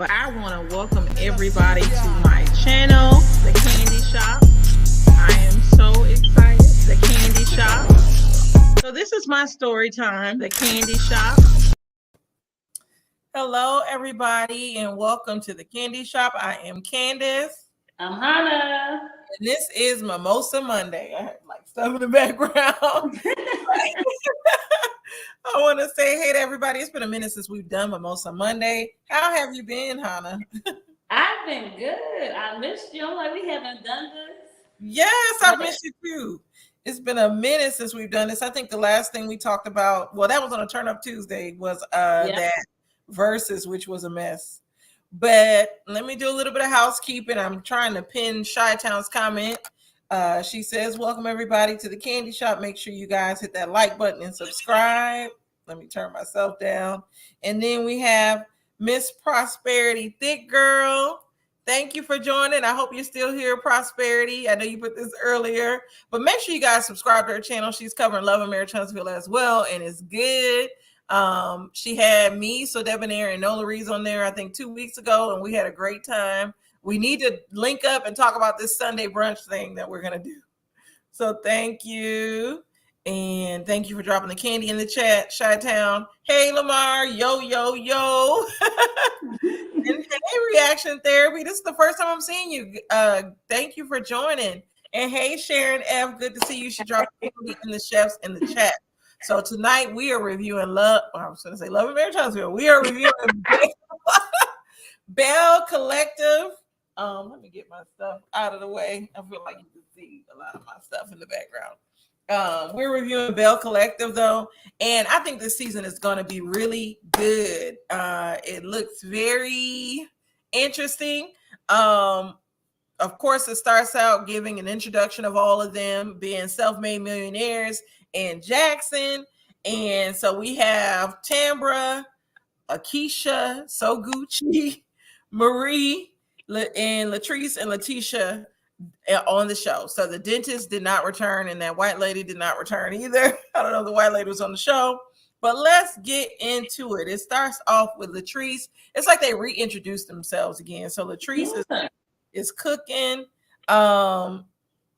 But I want to welcome everybody to my channel, The Candy Shop. I am so excited. The Candy Shop. So this is my story time, The Candy Shop. Hello, everybody, and welcome to The Candy Shop. I am Candace. I'm Hannah. And this is Mimosa Monday. I have like stuff in the background. I want to say hey to everybody. It's been a minute since we've done Mimosa Monday. How have you been, Hannah? I've been good. I missed you. I'm like, we haven't done this. Yes, I've missed you too. It's been a minute since we've done this. I think the last thing we talked about, well, that was on a Turn Up Tuesday, was that Versus, which was a mess. But let me do a little bit of housekeeping. I'm trying to pin Chi-Town's comment. She says, welcome everybody to the Candy Shop. Make sure you guys hit that like button and subscribe. Let me turn myself down. And then we have Miss Prosperity Thick Girl. Thank you for joining. I hope you're still here, Prosperity. I know you put this earlier, but make sure you guys subscribe to her channel. She's covering Love and Marriage Huntsville as well, and it's good. She had me, so Debonair and Nola Reeves on there, I think 2 weeks ago, and we had a great time. We need to link up and talk about this Sunday brunch thing that we're going to do. So thank you. And thank you for dropping the candy in the chat, Chi-Town. Hey, Lamar. Yo, yo, yo. And hey, Reaction Therapy. This is the first time I'm seeing you. Thank you for joining. And hey, Sharon F. Good to see you. She dropped candy in the chefs in the chat. So tonight we are reviewing Love and Marriage Huntsville. We are reviewing Belle Collective. Let me get my stuff out of the way. I feel like you can see a lot of my stuff in the background. We're reviewing Belle Collective though, and I think this season is going to be really good. It looks very interesting. Of course, it starts out giving an introduction of all of them being self-made millionaires and Jackson. And so we have Tambra, Akeisha, So Gucci, Marie, and Latrice and Letitia on the show. So the dentist did not return, and that white lady did not return either. I don't know if the white lady was on the show, but let's get into it. It starts off with Latrice. It's like they reintroduced themselves again. So Latrice is cooking.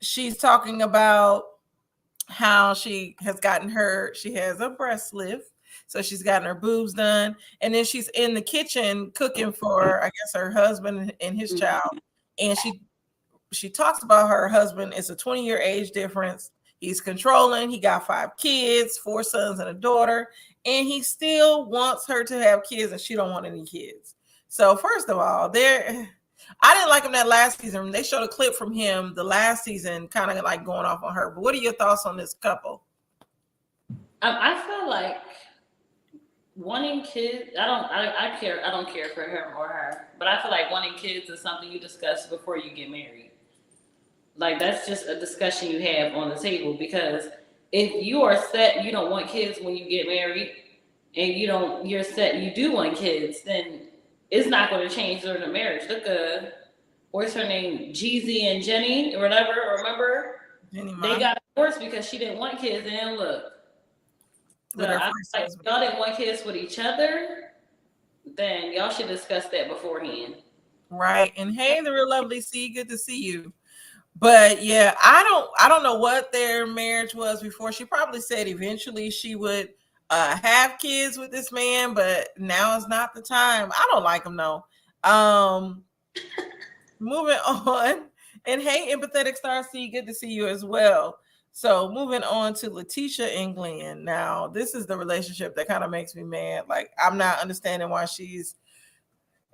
She's talking about how she has a breast lift. So she's gotten her boobs done. And then she's in the kitchen cooking for, I guess, her husband and his child. And she talks about her husband. It's a 20-year age difference. He's controlling. He got 5 kids, 4 sons and a daughter. And he still wants her to have kids, and she don't want any kids. So first of all, I didn't like him that last season. They showed a clip from him the last season, kind of like going off on her. But what are your thoughts on this couple? I feel like wanting kids, I don't care for him or her, but I feel like wanting kids is something you discuss before you get married. Like that's just a discussion you have on the table, because if you are set, you don't want kids when you get married, and you're set, you do want kids, then it's not going to change during the marriage. Look, what's her name? Jeezy and Jenny or whatever. Remember? They got divorced because she didn't want kids, and look. So like, y'all didn't want kids with each other, then y'all should discuss that beforehand. Right. And hey, the real lovely C, good to see you. But yeah, I don't know what their marriage was before. She probably said eventually she would have kids with this man, but now is not the time. I don't like him though. Moving on. And hey, Empathetic Star C, good to see you as well. So moving on to Letitia and Glenn. Now, this is the relationship that kind of makes me mad. Like, I'm not understanding why she's...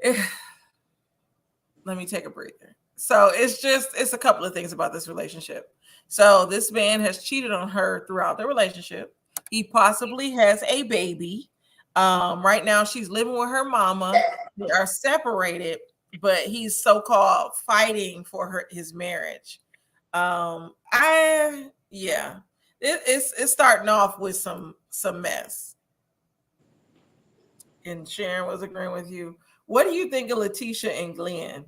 Let me take a breather. So it's a couple of things about this relationship. So this man has cheated on her throughout the relationship. He possibly has a baby. Right now, she's living with her mama. They are separated, but he's so-called fighting for his marriage. It's starting off with some mess. And Sharon was agreeing with you. What do you think of Letitia and Glenn?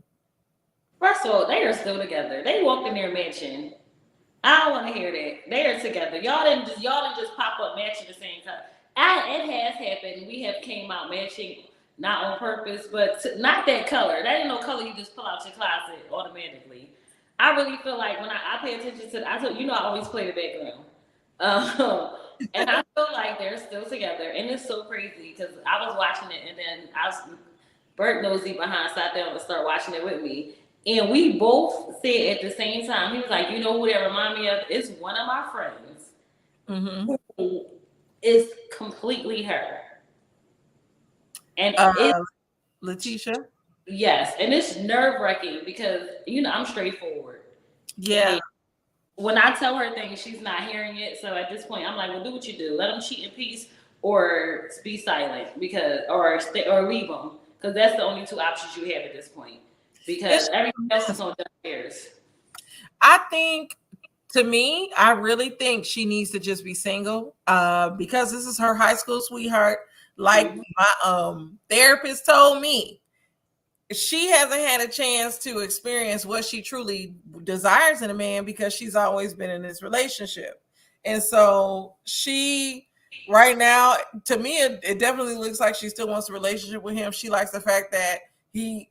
First of all, they are still together. They walked in their mansion. I don't want to hear that. They are together. Y'all didn't just pop up matching the same time. It has happened. We have came out matching not on purpose, but not that color. That ain't no color you just pull out your closet automatically. I really feel like when I pay attention to, I told you know I always play the background, and I feel like they're still together, and it's so crazy because I was watching it, and then I was Bert nosy behind sat down and started watching it with me, and we both said at the same time. He was like, "You know who that remind me of? It's one of my friends who is completely her." And it Letitia. yes, and it's nerve wracking because I'm straightforward. Yeah. And when I tell her things, she's not hearing it. So at this point, I'm like, well, do what you do. Let them cheat in peace, or be silent or leave them, because that's the only two options you have at this point. Because everything else is on deaf ears. I think, to me, I really think she needs to just be single, because this is her high school sweetheart. Like my therapist told me, she hasn't had a chance to experience what she truly desires in a man because she's always been in this relationship. And so she, right now, to me, it definitely looks like she still wants a relationship with him. She likes the fact that he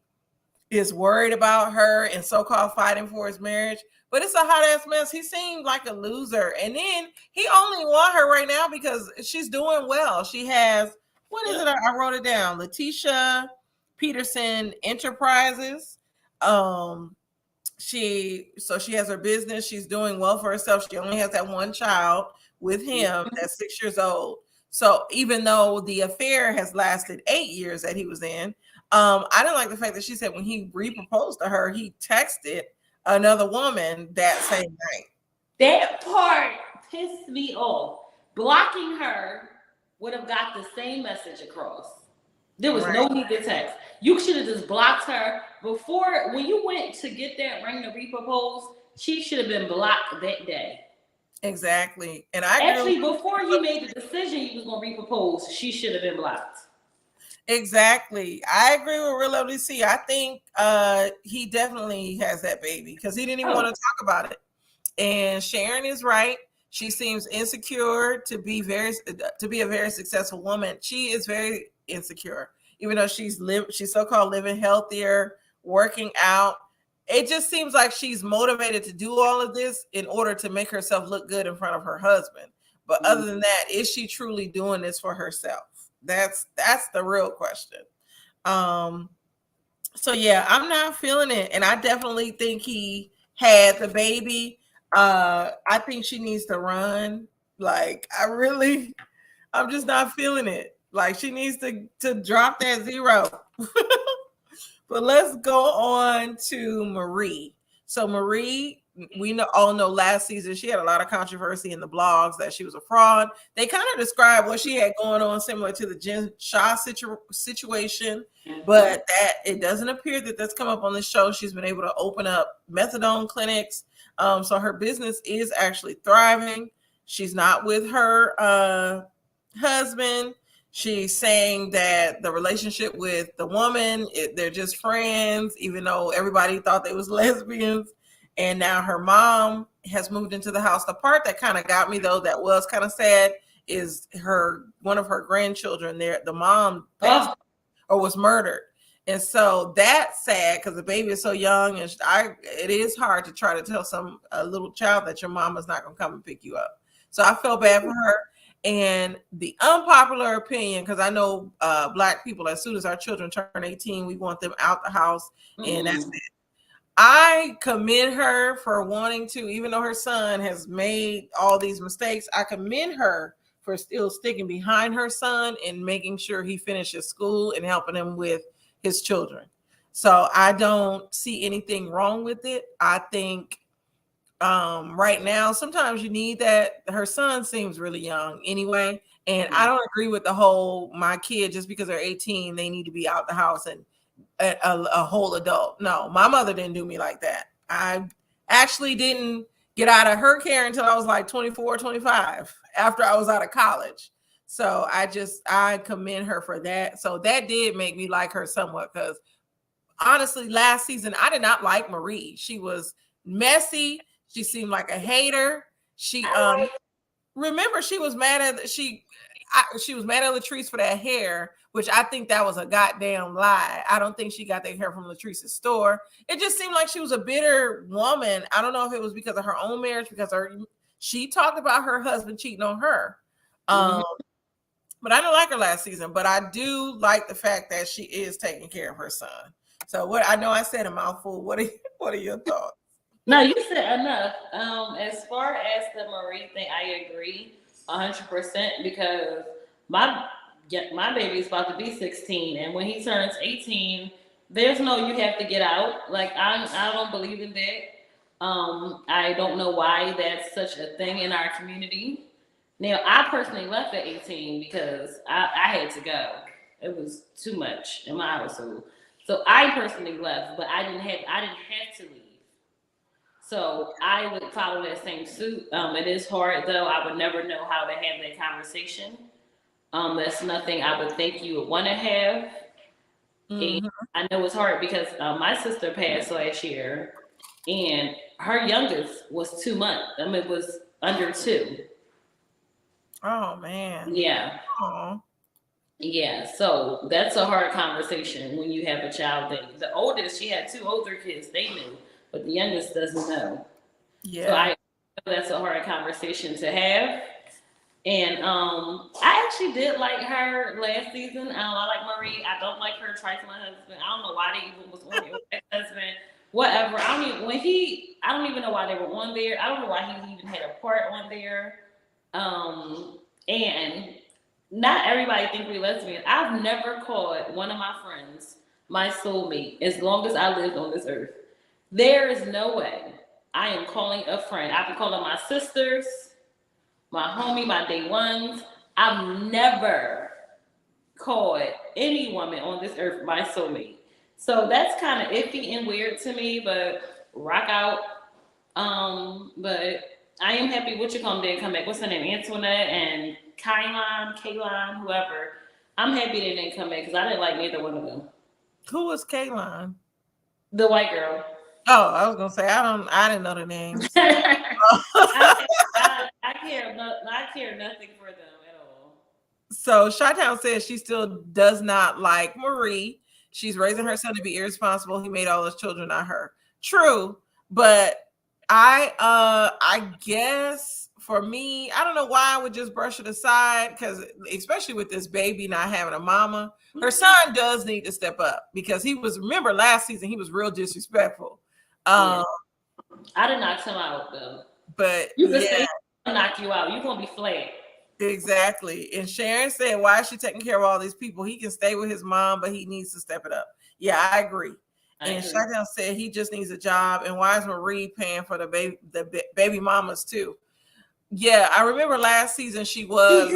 is worried about her and so-called fighting for his marriage. But it's a hot ass mess. He seemed like a loser. And then he only want her right now because she's doing well. She has, what is it? I wrote it down. Letitia Peterson Enterprises. She has her business. She's doing well for herself. She only has that one child with him that's 6 years old. So even though the affair has lasted 8 years that he was in, I didn't like the fact that she said when he re-proposed to her, he texted another woman that same night. That part pissed me off. Blocking her would have got the same message across. There was no need to text. You should have just blocked her before. When you went to get that ring to repropose, she should have been blocked that day. Exactly. And actually, before he made the decision he was going to repropose, she should have been blocked. Exactly. I agree with Real Lovely C. I think he definitely has that baby because he didn't even want to talk about it. And Sharon is right. She seems insecure to be a very successful woman. She is very insecure, even though she's so-called living healthier, working out. It just seems like she's motivated to do all of this in order to make herself look good in front of her husband. But other than that, is she truly doing this for herself? That's the real question. So yeah, I'm not feeling it, and I definitely think he had the baby. I think she needs to run. Like I'm just not feeling it. Like she needs to drop that 0. But let's go on to Marie. So Marie, we all know last season she had a lot of controversy in the blogs that she was a fraud. They kind of described what she had going on, similar to the Jen Shah situation, but that it doesn't appear that that's come up on the show. She's been able to open up methadone clinics, so her business is actually thriving. She's not with her husband. She's saying that the relationship with the woman, they're just friends, even though everybody thought they was lesbians. And now her mom has moved into the house. The part that kind of got me, though, that was kind of sad, is one of her grandchildren there. The mom passed or was murdered. And so that's sad because the baby is so young, and it is hard to try to tell a little child that your mama's not going to come and pick you up. So I felt bad for her. And the unpopular opinion, because I know Black people, as soon as our children turn 18, we want them out the house, and that's it. I commend her for wanting to, even though her son has made all these mistakes, I commend her for still sticking behind her son and making sure he finishes school and helping him with his children. So I don't see anything wrong with it. I think right now, sometimes you need that. Her son seems really young anyway. And I don't agree with the whole, my kid, just because they're 18, they need to be out the house and a whole adult. No, my mother didn't do me like that. I actually didn't get out of her care until I was like 24, 25, after I was out of college. So I commend her for that. So that did make me like her somewhat, because honestly, last season, I did not like Marie. She was messy. She seemed like a hater. She remember, she was mad at she was mad at Latrice for that hair, which I think that was a goddamn lie. I don't think she got that hair from Latrice's store. It just seemed like she was a bitter woman. I don't know if it was because of her own marriage, because she talked about her husband cheating on her. But I didn't like her last season. But I do like the fact that she is taking care of her son. So what I know I said a mouthful. What are your thoughts? No, you said enough. As far as the Marie thing, I agree 100% because my baby's about to be 16, and when he turns 18, there's no you have to get out. Like I don't believe in that. I don't know why that's such a thing in our community. Now, I personally left at 18 because I had to go. It was too much in my household. So I personally left, but I didn't have to leave. So I would follow that same suit. It is hard though. I would never know how to have that conversation. That's nothing I would think you would want to have. And I know it's hard because my sister passed last year, and her youngest was 2 months. It was under 2. Oh man. Yeah. Aww. Yeah. So that's a hard conversation when you have a child. That the oldest, she had 2 older kids. They knew, but the youngest doesn't know. Yeah. So I know that's a hard conversation to have. And I actually did like her last season. I like Marie. I don't like her trifling husband. I don't know why they even was on it with that husband. Whatever. I don't even know why they were on there. I don't know why he even had a part on there. And not everybody think we lesbian. I've never called one of my friends my soulmate as long as I lived on this earth. There is no way I am calling a friend. I've been calling my sisters, my homie, my day ones. I've never called any woman on this earth my soulmate. So that's kind of iffy and weird to me, but rock out. But I am happy Witchcom didn't come back. What's her name? Antoinette and Kaylon, whoever. I'm happy they didn't come back because I didn't like neither one of them. Who was Kaylon? The white girl. Oh, I was gonna say I didn't know the names. I care nothing for them at all. So Chi-Town says she still does not like Marie. She's raising her son to be irresponsible. He made all his children, not her. True, but I guess for me, I don't know why I would just brush it aside, because especially with this baby not having a mama, her son does need to step up, because remember last season he was real disrespectful. I didn't knock him out though. But you can say knock you out. You're gonna be flat. Exactly. And Sharon said, why is she taking care of all these people? He can stay with his mom, but he needs to step it up. Yeah, I agree. And Chi-Town said he just needs a job. And why is Marie paying for the baby mamas too? Yeah, I remember last season she was.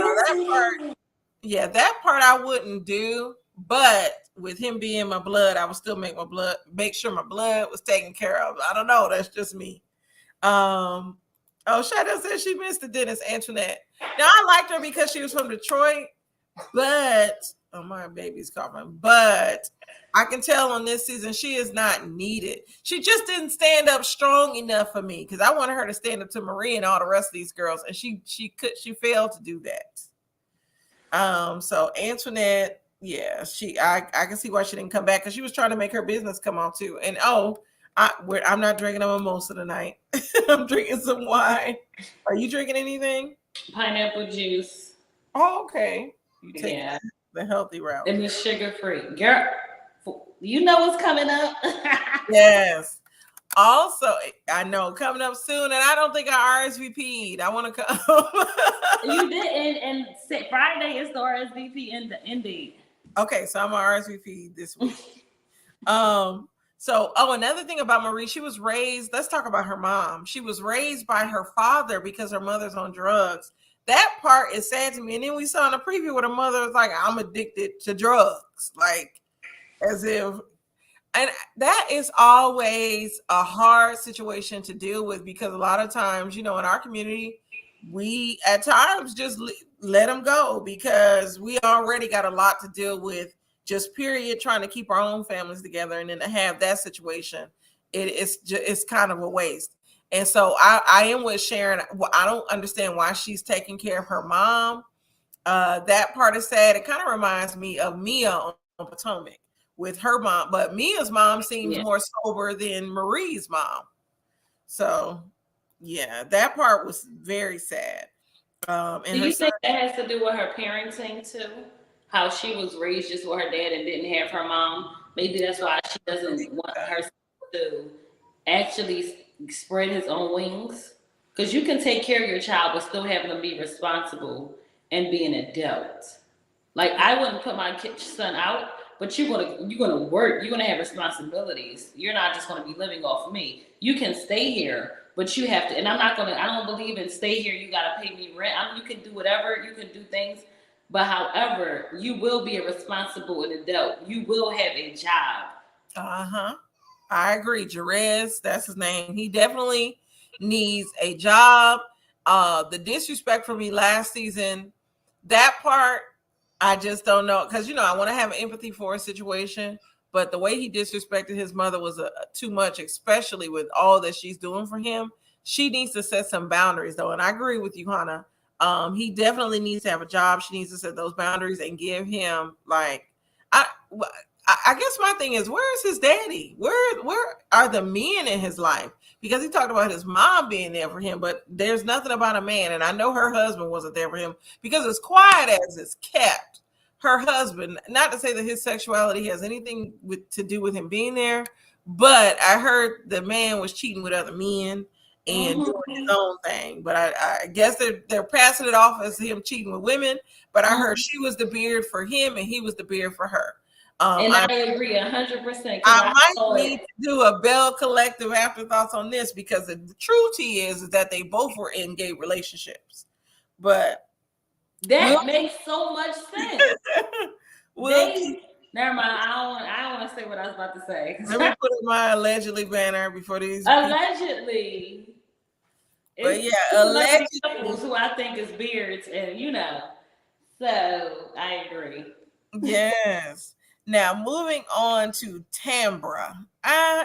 That part I wouldn't do. But with him being my blood, I would still make sure my blood was taken care of. I don't know. That's just me. Shadow says she missed the Dennis Antoinette. Now I liked her because she was from Detroit, but my baby's coughing. But I can tell on this season she is not needed. She just didn't stand up strong enough for me, because I wanted her to stand up to Marie and all the rest of these girls, and she failed to do that. So Antoinette, yeah, I can see why she didn't come back, because she was trying to make her business come out too. And I'm not drinking a mimosa tonight. I'm drinking some wine. Are you drinking anything? Pineapple juice. Oh, okay. You take the healthy route. And it's sugar-free. Girl, you know what's coming up. Yes. Also, I know coming up soon, and I don't think I RSVP'd. I want to come. You didn't, and Friday is the RSVP end date. Okay, so I'm on RSVP this week. So, another thing about Marie, she was raised, let's talk about her mom. She was raised by her father because her mother's on drugs. That part is sad to me. And then we saw in the preview where the mother was like, I'm addicted to drugs. Like, as if, and that is always a hard situation to deal with, because a lot of times, in our community, we at times just let them go, because we already got a lot to deal with, just period, trying to keep our own families together. And then to have that situation, it's kind of a waste. And so I am with Sharon. I don't understand why she's taking care of her mom. That part is sad. It kind of reminds me of Mia on Potomac with her mom, but Mia's mom seems Yeah. more sober than Marie's mom. So, yeah, that part was very sad. Do And her you son, think that has to do with her parenting too? How she was raised just with her dad and didn't have her mom. Maybe that's why she doesn't want her to actually spread his own wings. Because you can take care of your child but still having them be responsible and be an adult. Like I wouldn't put my son out, but you're gonna work. You're gonna have responsibilities. You're not just gonna be living off of me. You can stay here, but you have to. And I'm not gonna. I don't believe in stay here. You gotta pay me rent. I mean, you can do whatever. You can do things, but however, you will be a responsible adult. You will have a job. uh-huh. I agree. Jerez, that's his name. He definitely needs a job. The disrespect for me last season, that part, I just don't know. Because, I want to have empathy for a situation, but the way he disrespected his mother was too much, especially with all that she's doing for him. She needs to set some boundaries, though. And I agree with you, Hannah. He definitely needs to have a job. She needs to set those boundaries and give him, like, I guess my thing is, where is his daddy? Where are the men in his life? Because he talked about his mom being there for him, but there's nothing about a man. And I know her husband wasn't there for him because as quiet as it's kept, her husband, not to say that his sexuality has anything to do with him being there, but I heard the man was cheating with other men and doing his own thing. But I guess they're passing it off as him cheating with women. But I heard she was the beard for him and he was the beard for her. And I agree 100%. I might need to do a Belle collective afterthoughts on this because the truth is that they both were in gay relationships. But that makes so much sense. Never mind. I don't want to say what I was about to say. Let me put up my allegedly banner before these. Allegedly. But yeah, allegedly. Who I think is beards, and so I agree. Yes. Now moving on to Tambra.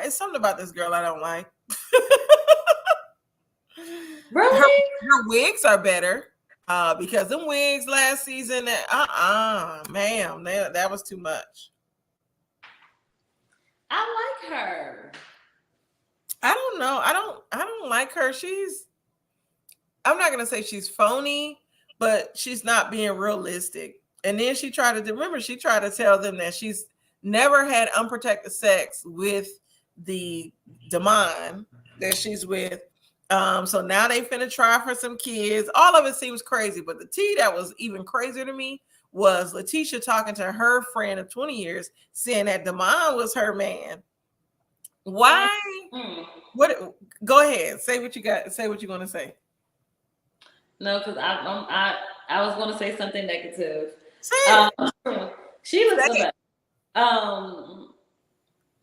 It's something about this girl I don't like. Really? Her wigs are better. Because them wigs last season, ma'am, that was too much. I like her. I don't know. I don't like her. I'm not gonna say she's phony, but she's not being realistic. And then she tried to tell them that she's never had unprotected sex with the Damon that she's with. So now they finna try for some kids. All of it seems crazy, but the tea that was even crazier to me was Letitia talking to her friend of 20 years, saying that Damon was her man. Why? What? Go ahead. Say what you got. Say what you're gonna say. No, because I was gonna say something negative. Say she was the best.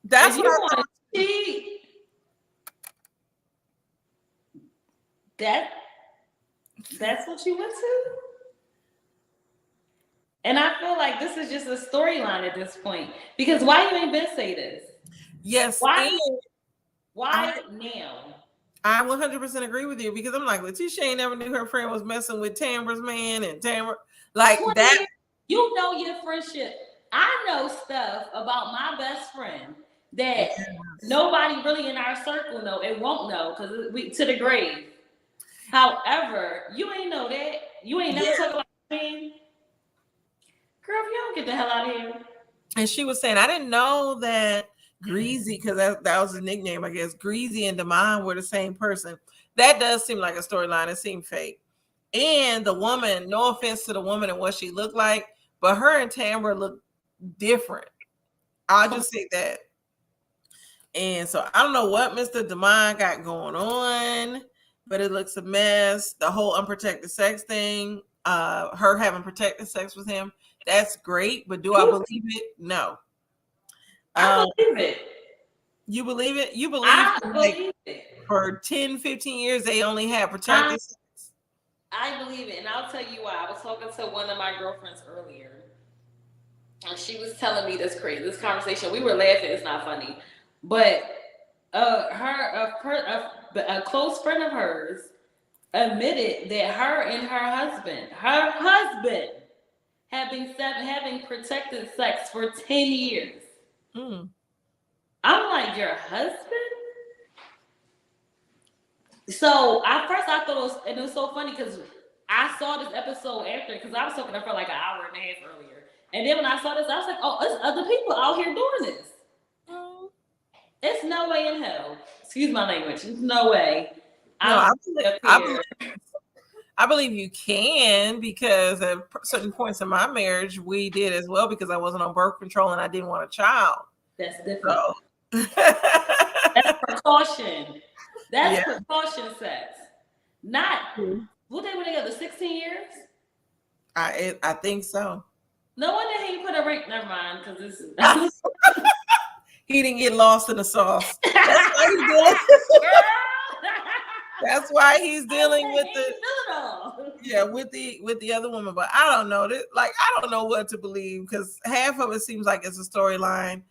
That's what I thought. That's what you went to? And I feel like this is just a storyline at this point. Because why you ain't been say this? Yes. Why now? I 100% agree with you because I'm like, Letitia ain't never knew her friend was messing with Tambra's man and Tambra. Like that. You know your friendship. I know stuff about my best friend that nobody really in our circle know and won't know because we to the grave. However, you ain't know that. You ain't never talk about me. Girl, if you don't get the hell out of here. And she was saying, I didn't know that Greasy, because that was a nickname, I guess. Greasy and Damon were the same person. That does seem like a storyline. It seemed fake. And the woman, no offense to the woman and what she looked like, but her and Tambra look different. I'll just say that. And so I don't know what Mr. Damon got going on, but it looks a mess. The whole unprotected sex thing, her having protected sex with him, that's great. But do I believe it? No. I believe it. You believe it? You believe it. For 10, 15 years, they only had protected sex? I believe it. And I'll tell you why. I was talking to one of my girlfriends earlier. And she was telling me this conversation. We were laughing. It's not funny. But a close friend of hers admitted that her and her husband having protected sex for 10 years. Mm. I'm like, your husband? So at first I thought it was, and it was so funny because I saw this episode after, because I was talking to her for like an hour and a half earlier. And then when I saw this, I was like, oh, there's other people out here doing this. Mm. It's no way in hell. Excuse my language. There's no way. No, I believe you can, because at certain points in my marriage, we did as well, because I wasn't on birth control and I didn't want a child. That's different. So. That's precaution. That's precaution sex. Not what they were together 16 years? I think so. No wonder he put a ring. Never mind, because this is he didn't get lost in the sauce. That's why he did. That's why he's dealing with with the other woman. But I don't know. I don't know what to believe, because half of it seems like it's a storyline.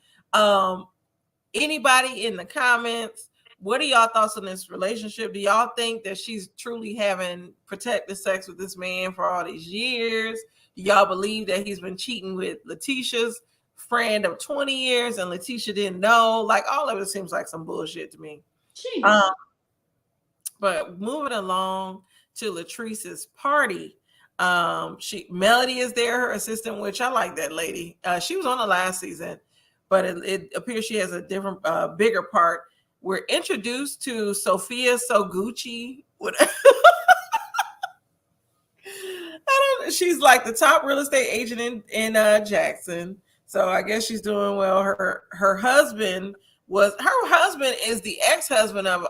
Anybody in the comments, what are y'all thoughts on this relationship? Do y'all think that she's truly having protected sex with this man for all these years? Do y'all believe that he's been cheating with Letitia's friend of 20 years and Letitia didn't know? Like, all of it seems like some bullshit to me. But moving along to Latrice's party, Melody is there, her assistant, which I like that lady. She was on the last season, but it appears she has a different, bigger part. We're introduced to Sophia Soguchi. She's like the top real estate agent in Jackson. So I guess she's doing well. Her husband is the ex-husband of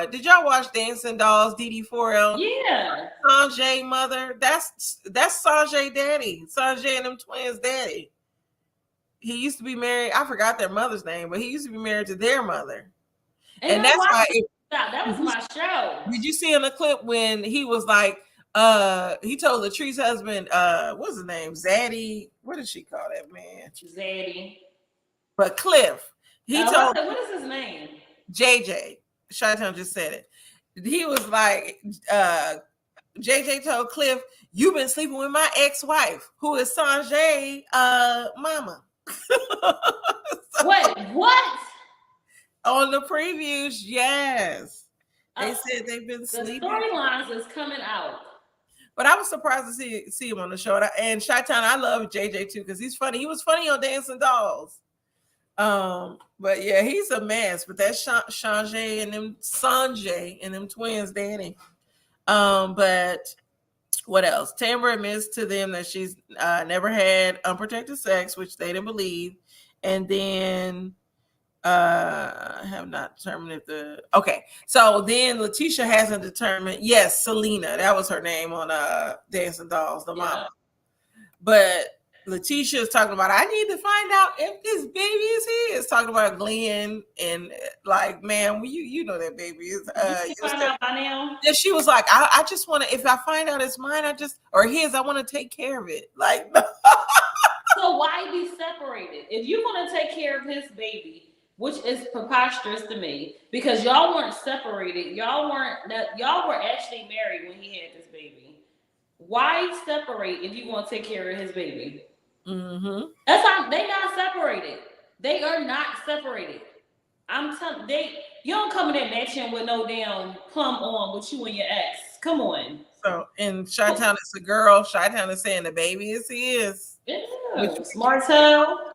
did y'all watch Dancing Dolls, DD4L? Yeah. Sanjay mother. That's Sanjay daddy. Sanjay and them twins daddy. He used to be married. I forgot their mother's name, but he used to be married to their mother. And that's why that was my show. Did you see in the clip when he was like, he told Latrice's husband, what's his name? Zaddy. What did she call that man? Zaddy. But Cliff. He told what is his name? JJ. Chi-Town just said it. He was like, JJ told Cliff, you've been sleeping with my ex-wife, who is Sanjay mama. Wait, what? On the previews, yes. They said they've been sleeping. The storylines is coming out. But I was surprised to see him on the show. And Chi-Town, I love JJ too, because he's funny. He was funny on Dancing Dolls. But yeah, he's a mess. But that's Sanjay and them twins, Danny. But what else? Tamara admits to them that she's never had unprotected sex, which they didn't believe. And then have not determined if so then Letitia hasn't determined. Yes, Selena, that was her name on Dancing Dolls, the mama. But Letitia is talking about, I need to find out if this baby is his. Talking about Glenn, and like, man, you know that baby is find out by now? And she was like, I just want to, if I find out it's mine, or his, I want to take care of it. Like, so why be separated? If you want to take care of his baby, which is preposterous to me, because y'all weren't separated, y'all were actually married when he had this baby. Why separate if you want to take care of his baby? Mm-hmm. That's how they not separated. They are not separated. I'm telling you don't come in that mansion with no damn plum on with you and your ex. Come on. So in Chi-Town, it's a girl. Chi-Town is saying the baby is his. Yeah. Martell.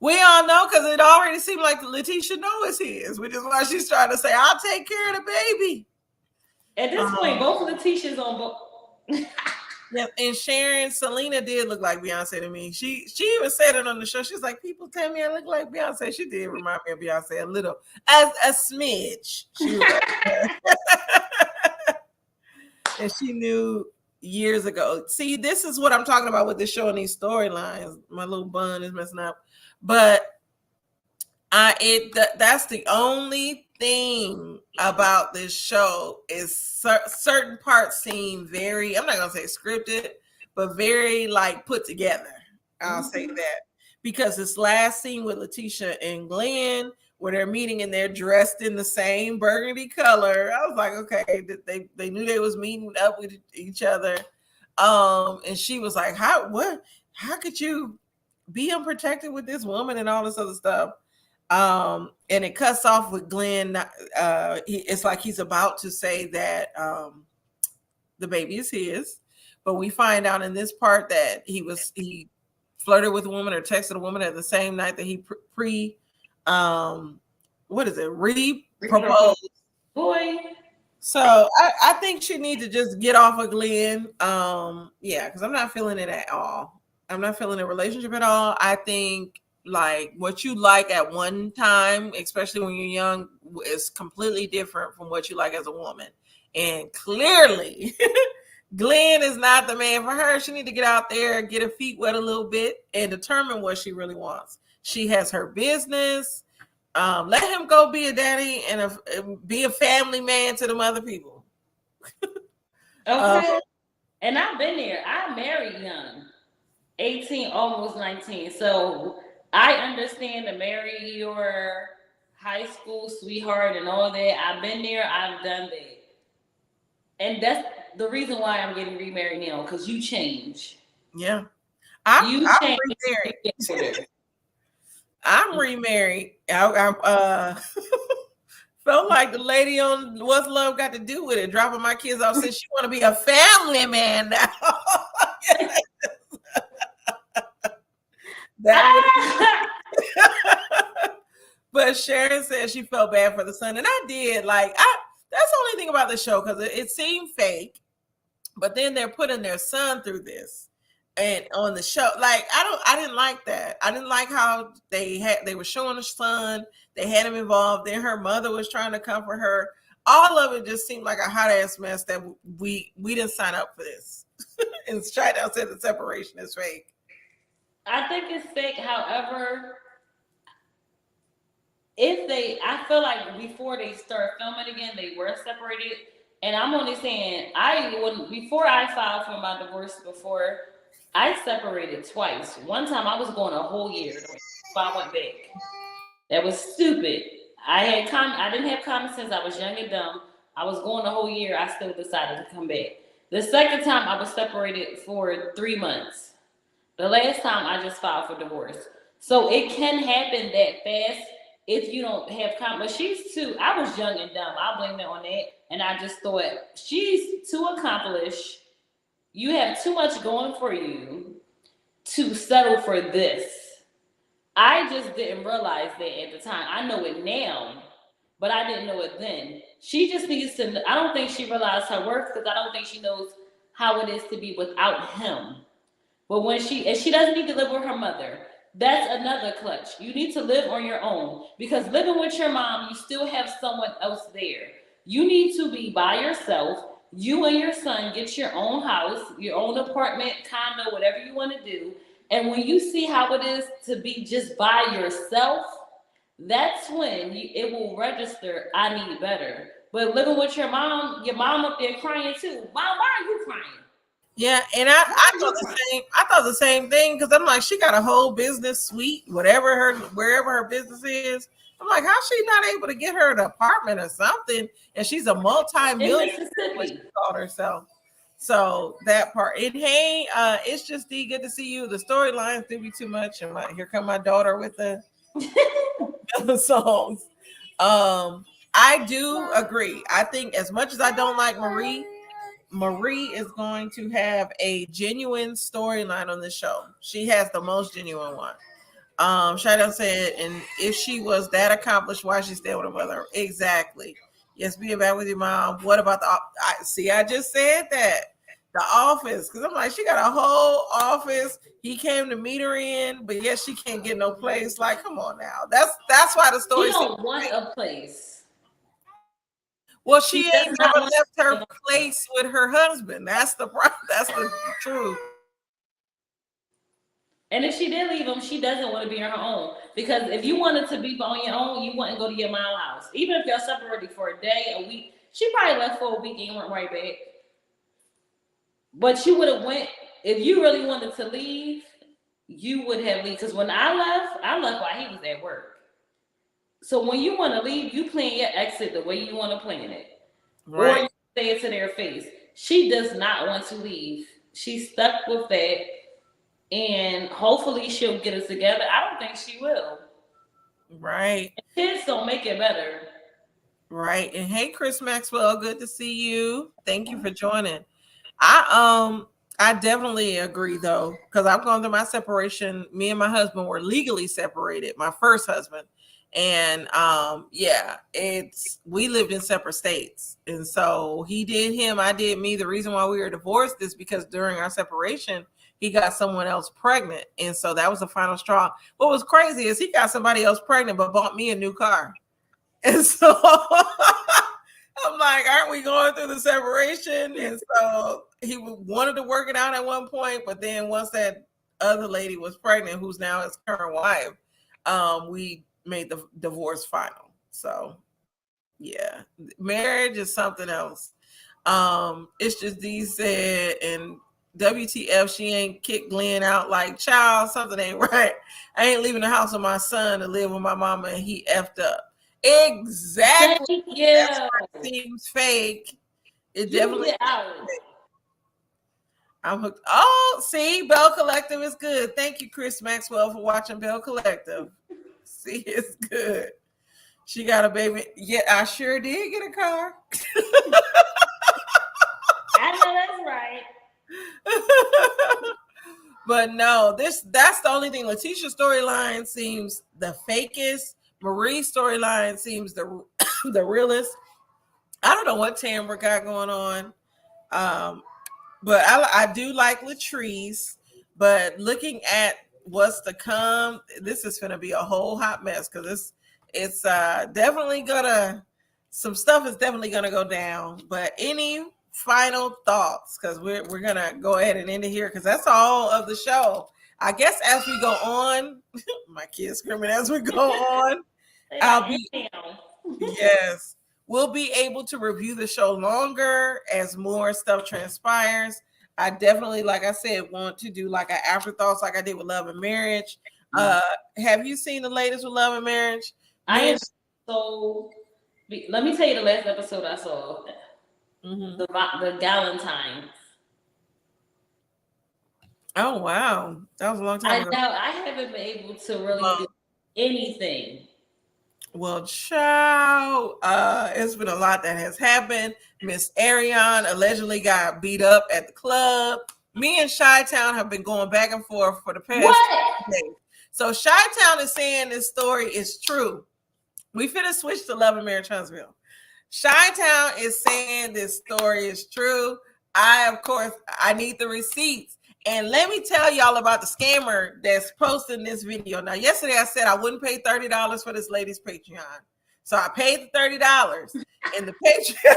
We all know, because it already seemed like Letitia know it's his, which is why she's trying to say, I'll take care of the baby. At this point, both of Letitia's on both. Yeah, and Sharon, Selena did look like Beyonce to me. She even said it on the show. She's like, people tell me I look like Beyonce. She did remind me of Beyonce a little, as a smidge. She was like, and she knew years ago. See, this is what I'm talking about with this show and these storylines. My little bun is messing up. But that's the only thing about this show is certain parts seem very, I'm not gonna say scripted, but very like put together. I'll say that, because this last scene with Letitia and Glenn, where they're meeting and they're dressed in the same burgundy color, I was like, okay, they knew they was meeting up with each other. And she was like, what? how could you be unprotected with this woman and all this other stuff? And it cuts off with Glenn. It's like he's about to say that the baby is his, but we find out in this part that he flirted with a woman or texted a woman at the same night that he what is it, re-proposed. Boy. So I think she needs to just get off of Glenn. Yeah, because I'm not feeling it at all. I'm not feeling a relationship at all. I think like what you like at one time, especially when you're young, is completely different from what you like as a woman. And clearly, Glenn is not the man for her. She need to get out there, get her feet wet a little bit, and determine what she really wants. She has her business. Let him go be a daddy and be a family man to them other people. Okay. And I've been there. I married young, 18, almost 19. So I understand to marry your high school sweetheart and all that. I've been there. I've done that. And that's the reason why I'm getting remarried now, because you change. Yeah. You I'm remarried. I'm remarried. I felt like the lady on What's Love Got to Do with It, dropping my kids off, since she want to be a family man now. But Sharon said she felt bad for the son, and I did. Like, that's the only thing about the show, because it seemed fake, but then they're putting their son through this. And on the show, like, I didn't like that. I didn't like how they were showing the son, they had him involved, then her mother was trying to comfort her. All of it just seemed like a hot ass mess that we didn't sign up for this. And Shido said the separation is fake. I think it's fake. However, I feel like before they start filming again, they were separated. And I'm only saying, before I filed for my divorce, before I separated twice. One time I was going a whole year. I went back. That was stupid. I didn't have common sense. I was young and dumb. I was going a whole year. I still decided to come back. The second time I was separated for 3 months. The last time I just filed for divorce. So it can happen that fast if you don't have But she's too. I was young and dumb. I blame it on that. And I just thought, she's too accomplished. You have too much going for you to settle for this. I just didn't realize that at the time. I know it now, but I didn't know it then. She just needs to, I don't think she realized her worth, because I don't think she knows how it is to be without him. But she doesn't need to live with her mother. That's another clutch. You need to live on your own, because living with your mom, you still have someone else there. You need to be by yourself. You and your son get your own house, your own apartment, condo, whatever you want to do. And when you see how it is to be just by yourself, that's when it will register, I need better. But living with your mom up there crying too. Mom, why are you crying? Yeah, and I thought the same thing, because I'm like, she got a whole business suite, wherever her business is. I'm like, how's she not able to get her an apartment or something? And she's a multi-millionaire, what she called herself. So that part. And hey, it's just good to see you. The storylines do be too much. And here come my daughter with the songs. I do agree. I think as much as I don't like Marie is going to have a genuine storyline on the show. She has the most genuine one. Shido said, and if she was that accomplished, why she stayed with her mother? Exactly. Yes, being back with your mom. What about I just said that. The office. Because I'm like, she got a whole office. He came to meet her in, but yet she can't get no place. Like, come on now. That's why the story. She don't want a place. Well, she ain't never left her place with her husband. That's the problem. That's the truth. And if she did leave him, she doesn't want to be on her own. Because if you wanted to be on your own, you wouldn't go to your mom's house. Even if y'all separated for a day, a week, she probably left for a week and went right back. But you would have went, if you really wanted to leave, you would have leave. Because when I left while he was at work. So when you want to leave, you plan your exit the way you want to plan it. Right. Or you say it to their face. She does not want to leave. She's stuck with that. and hopefully she'll get us together. I don't think she will. Right. Kids don't make it better. Right. And hey, Chris Maxwell, good to see you. Thank you for joining. I definitely agree though, because I've gone through my separation. Me and my husband were legally separated, my first husband. And yeah, it's we lived in separate states. And so he did him, I did me. The reason why we were divorced is because during our separation, he got someone else pregnant. And so that was the final straw. What was crazy is he got somebody else pregnant, but bought me a new car. And so I'm like, aren't we going through the separation? And so he wanted to work it out at one point, but then once that other lady was pregnant, who's now his current wife, we made the divorce final. So yeah, marriage is something else. It's just D said, and WTF, she ain't kicked Glenn out like child. Something ain't right. I ain't leaving the house with my son to live with my mama, and he effed up. Exactly. Thank That's you. why it seems fake. It You definitely. get out. I'm hooked. Oh, see, Belle Collective is good. Thank you, Chris Maxwell, for watching Belle Collective. See, it's good. She got a baby. Yeah, I sure did get a car. I know that's right. But no, that's the only thing. Letitia's storyline seems the fakest. Marie's storyline seems the the realest. I don't know what Tamra got going on. But I do like Latrice. But looking at what's to come, this is gonna be a whole hot mess because it's definitely gonna some stuff is definitely gonna go down. But any final thoughts? Because we're gonna go ahead and end it here because that's all of the show. I guess as we go on, my kids screaming as we go on. I'll be yes. We'll be able to review the show longer as more stuff transpires. I definitely, like I said, want to do like an afterthoughts like I did with Love and Marriage. Have you seen the latest with Love and Marriage? I am so. Let me tell you the last episode I saw. Mm-hmm. The Galentine's. Oh wow, that was a long time ago. I know. I haven't been able to really do anything. Well, child, it's been a lot that has happened. Miss Ariane allegedly got beat up at the club. Me and Chi-Town have been going back and forth for the past days. So Chi-Town is saying this story is true. We finna switch to Love and Marriage Huntsville. Chi-Town is saying this story is true. Of course, I need the receipts. And let me tell y'all about the scammer that's posting this video. Now, yesterday I said I wouldn't pay $30 for this lady's Patreon. So I paid the $30. And the Patreon.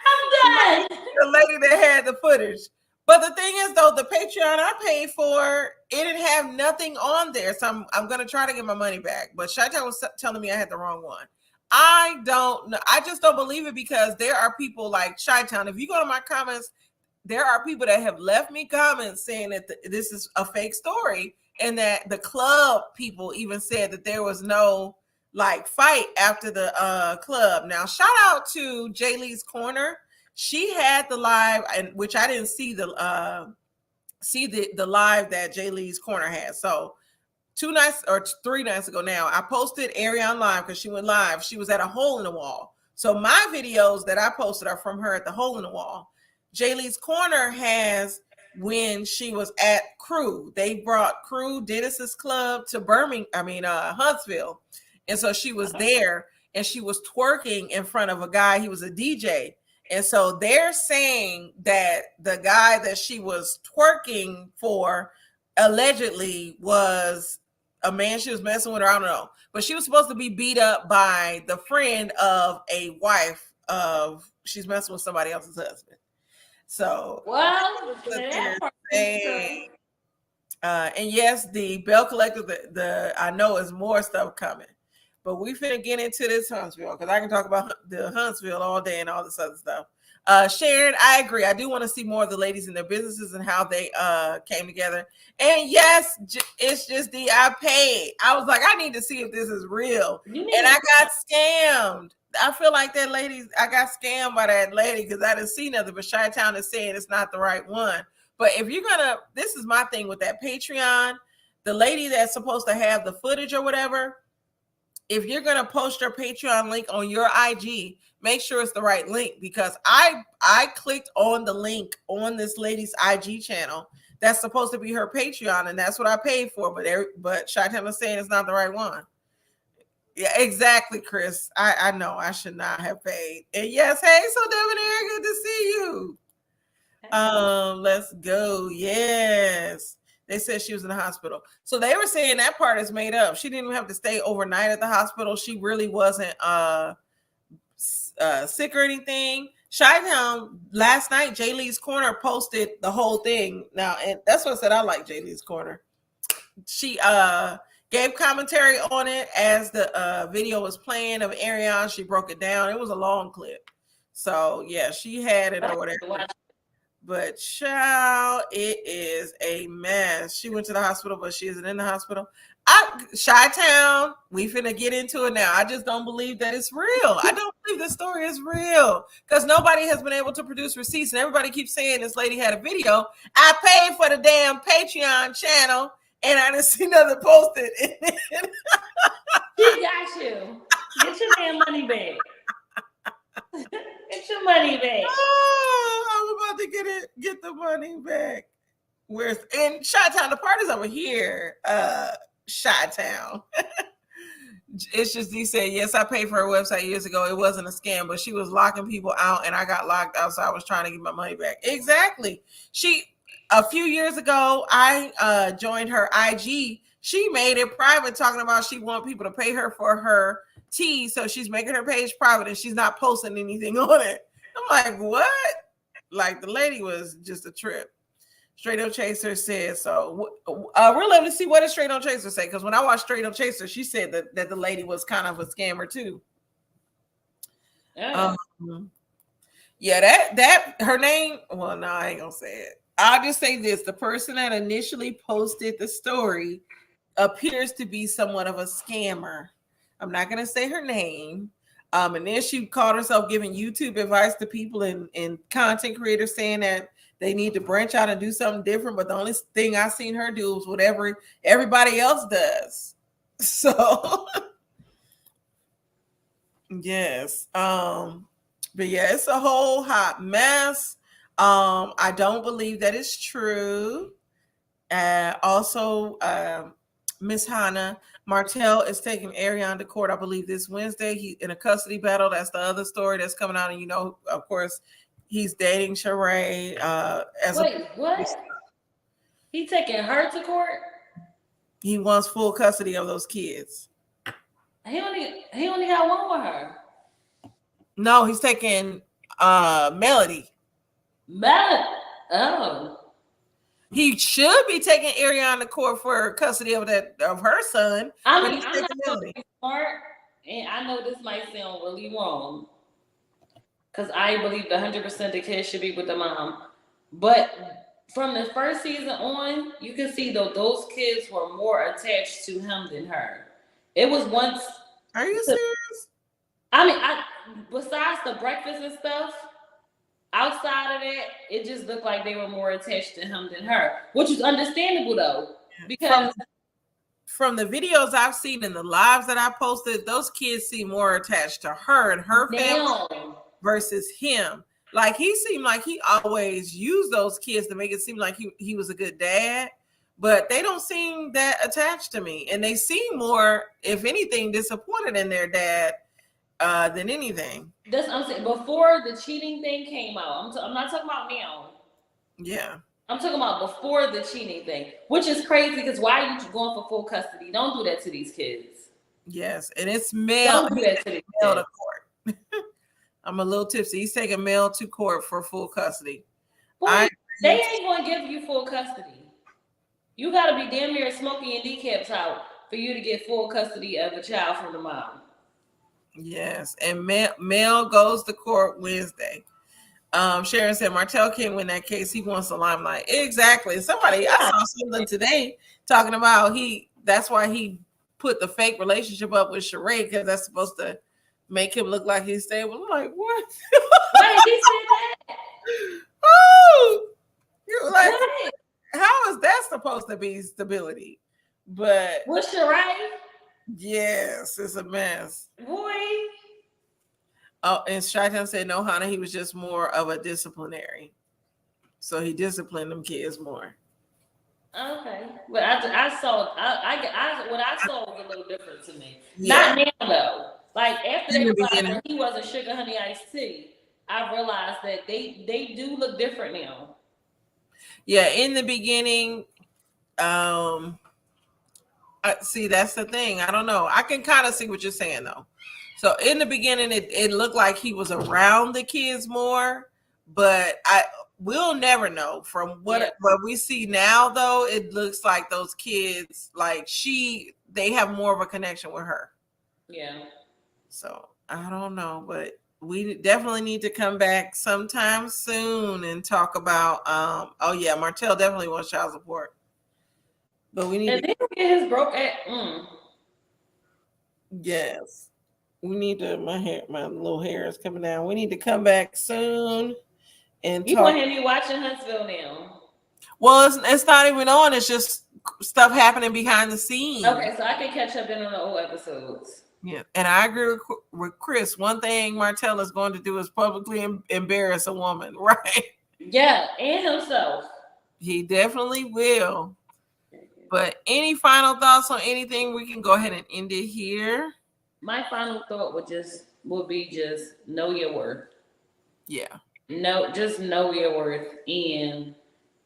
I'm done. The lady that had the footage. But the thing is, though, the Patreon I paid for, it didn't have nothing on there. So I'm going to try to get my money back. But Chi-Town was telling me I had the wrong one. I don't know. I just don't believe it because there are people like Chi-Town. If you go to my comments, there are people that have left me comments saying that this is a fake story and that the club people even said that there was no like fight after the club. Now, shout out to Jay Lee's Corner. She had the live, and which I didn't see the live that Jay Lee's Corner had. So 2 nights or 3 nights ago now, I posted Ariane live because she went live. She was at a hole in the wall. So my videos that I posted are from her at the hole in the wall. Jay Lee's Corner has when she was at Crew. They brought Crew Dennis's Club to Huntsville. And so she was there and she was twerking in front of a guy. He was a DJ. And so they're saying that the guy that she was twerking for allegedly was a man she was messing with, or I don't know. But she was supposed to be beat up by the friend of a wife of she's messing with somebody else's husband. So and yes, the Belle Collective, the I know is more stuff coming. But we finna get into this Huntsville because I can talk about the Huntsville all day and all this other stuff. Sharon, I agree. I do want to see more of the ladies in their businesses and how they came together. And yes, it's just I paid. I was like, I need to see if this is real. And I got scammed. I feel like that lady, I got scammed by that lady because I didn't see nothing. But Chi-Town is saying it's not the right one. But if you're gonna, this is my thing with that Patreon, the lady that's supposed to have the footage or whatever, if you're gonna post your Patreon link on your IG, make sure it's the right link, because I clicked on the link on this lady's IG channel that's supposed to be her Patreon, and that's what I paid for. But Chi-Town is saying it's not the right one. Yeah, exactly, Chris. I know I should not have paid. And yes, hey, so Debonair, good to see you. Let's go. Yes. They said she was in the hospital. So they were saying that part is made up. She didn't even have to stay overnight at the hospital. She really wasn't sick or anything. Chi-Town last night, Jay Lee's Corner posted the whole thing. Now, and that's what I said. I like Jay Lee's Corner. She gave commentary on it as the video was playing of Ariane. She broke it down. It was a long clip. So yeah, she had it or whatever. But child, it is a mess. She went to the hospital, but she isn't in the hospital. Chi-Town, we finna get into it now. I just don't believe that it's real. I don't believe the story is real, because nobody has been able to produce receipts, and everybody keeps saying this lady had a video. I paid for the damn Patreon channel, and I didn't see nothing posted. She got you. Get your damn money back. Get your money back. Oh, I'm about to get the money back. Where's in Chi-Town? The party's over here. Chi-Town. It's just he said, yes, I paid for her website years ago. It wasn't a scam, but she was locking people out, and I got locked out, so I was trying to get my money back. Exactly. A few years ago, I joined her IG. She made it private, talking about she want people to pay her for her tea, so she's making her page private and she's not posting anything on it. I'm like, what? Like, the lady was just a trip. Straight Up Chaser said so. We're looking to see what did Straight Up Chaser say, because when I watched Straight Up Chaser, she said that the lady was kind of a scammer too. Yeah, that her name. Well, no, I ain't gonna say it. I'll just say this: the person that initially posted the story appears to be somewhat of a scammer. I'm not going to say her name. And then she called herself giving YouTube advice to people and content creators, saying that they need to branch out and do something different. But the only thing I've seen her do is whatever everybody else does. So, yes. But yeah, it's a whole hot mess. I don't believe that is true. Also, Miss Hannah, Martell is taking Ariane to court, I believe, this Wednesday. He in a custody battle. That's the other story that's coming out. And, of course, he's dating Sheree. What? He taking her to court? He wants full custody of those kids. He only got one with her. No, he's taking Melody. Oh. He should be taking Ariane to court for custody of her son. I mean, I'm not going to be smart, and I know this might sound really wrong, because I believe 100% the kids should be with the mom. But from the first season on, you can see those kids were more attached to him than her. It was once. Are you serious? I mean, besides the breakfast and stuff, outside of that, it just looked like they were more attached to him than her, which is understandable though, because from the videos I've seen and the lives that I posted, those kids seem more attached to her and her family versus him. Like, he seemed like he always used those kids to make it seem like he was a good dad, but they don't seem that attached to me, and they seem more, if anything, disappointed in their dad than anything. That's what I'm saying. Before the cheating thing came out, I'm not talking about now. Yeah. I'm talking about before the cheating thing, which is crazy, because why are you going for full custody? Don't do that to these kids. Yes, and it's Mel. Don't do that to these Mel to court. I'm a little tipsy. He's taking Mel to court for full custody. Boy, they ain't going to give you full custody. You got to be damn near smoking your kneecaps out for you to get full custody of a child from the mom. Yes, and Mel goes to court Wednesday. Sharon said Martell can't win that case. He wants the limelight. Exactly. I saw something today talking about that's why he put the fake relationship up with Sheree, because that's supposed to make him look like he's stable. I'm like, what? Wait, he said that? Oh, You're like, what? How is that supposed to be stability? But what's your right? Yes, it's a mess. Boy. Oh, and Shaitan said no, Hannah, he was just more of a disciplinary. So he disciplined them kids more. Okay, but I saw what I saw was a little different to me. Yeah. Not now though. Like after they realized that he wasn't sugar honey iced tea, I realized that they do look different now. Yeah, in the beginning, see, that's the thing. I don't know. I can kind of see what you're saying though. So in the beginning, it looked like he was around the kids more, but we'll never know from what we see now. Though it looks like those kids, like they have more of a connection with her. Yeah. So I don't know, but we definitely need to come back sometime soon and talk about. Oh yeah, Martell definitely wants child support, but we need to get his broke at. Yes. We need to. My little hair is coming down. We need to come back soon and you talk. Want to be watching Huntsville now? Well, it's not even on. It's just stuff happening behind the scenes. Okay, so I can catch up in on the old episodes. Yeah, and I agree with Chris. One thing Martell is going to do is publicly embarrass a woman, right? Yeah, and himself. He definitely will. But any final thoughts on anything? We can go ahead and end it here. My final thought would be know your worth. Yeah. Just know your worth. And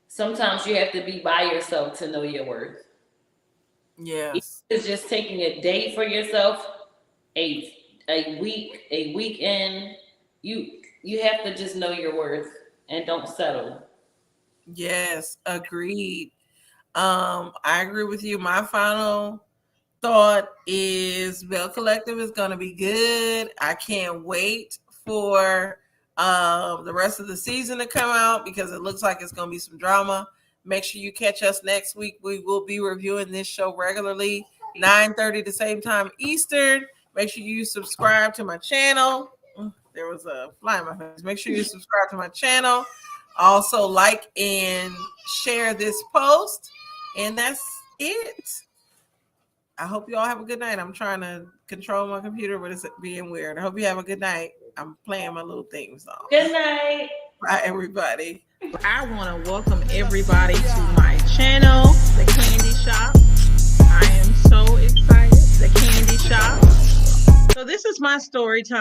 sometimes you have to be by yourself to know your worth. Yes. It's just taking a day for yourself, a weekend. You have to just know your worth and don't settle. Yes, agreed. I agree with you. My final thought is Belle Collective is going to be good. I can't wait for the rest of the season to come out because it looks like it's going to be some drama. Make sure you catch us next week. We will be reviewing this show regularly, 9:30 the same time Eastern. Make sure you subscribe to my channel. There was a fly in my face. Make sure you subscribe to my channel. Also like and share this post. And that's it. I hope you all have a good night. I'm trying to control my computer, but it's being weird. I hope you have a good night. I'm playing my little theme song. Good night. Bye, everybody. I want to welcome everybody to my channel, The Candy Shop. I am so excited. The Candy Shop. So this is my story time.